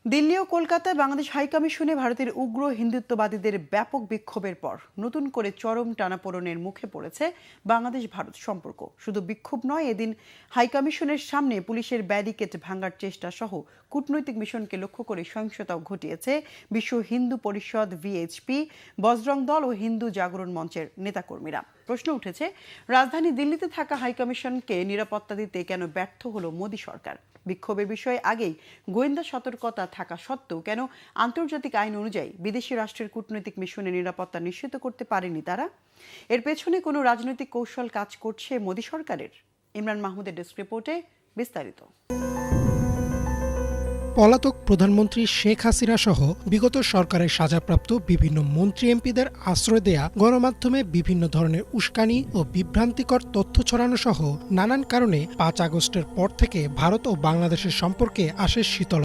দিল্লি ও কলকাতায় বাংলাদেশ হাইকমিশনে ভারতের উগ্র হিন্দুত্ববাদীদের ব্যাপক বিক্ষোভের পর নতুন করে চরম টানাপোড়েনের মুখে পড়েছে বাংলাদেশ ভারত সম্পর্ক। শুধু বিক্ষোভ নয়, এদিন হাইকমিশনের সামনে পুলিশের ব্যারিকেড ভাঙার চেষ্টা সহ কূটনৈতিক মিশনকে লক্ষ্য করে সহিংসতাও ঘটিয়েছে বিশ্ব হিন্দু পরিষদ, ভিএইচপি, বজরং দল ও হিন্দু জাগরণ মঞ্চের নেতাকর্মীরা। প্রশ্ন উঠেছে, রাজধানী দিল্লিতে থাকা হাইকমিশনকে নিরাপত্তা দিতে কেন ব্যর্থ হলো মোদী সরকার? বিক্ষোভের বিষয়ে আগেই গোয়েন্দা সতর্কতা থাকা সত্ত্বেও কেন আন্তর্জাতিক আইন অনুযায়ী বিদেশি রাষ্ট্রের কূটনৈতিক মিশনের নিরাপত্তা নিশ্চিত করতে পারেনি তারা? এর পেছনে কোনো রাজনৈতিক কৌশল কাজ করছে মোদী সরকারের? ইমরান মাহমুদের ডেস্ক রিপোর্টে বিস্তারিত। পলাতক প্রধানমন্ত্রী শেখ হাসিনা সহ বিগত সরকারের সাজাপ্রাপ্ত বিভিন্ন মন্ত্রী এমপিদের আশ্রয় দেয়া, গণমাধ্যমে বিভিন্ন ধরনের উস্কানি ও বিভ্রান্তিকর তথ্য ছড়ানো সহ নানান কারণে ৫ আগস্টের পর থেকে ভারত ও বাংলাদেশের সম্পর্কে আসে শীতল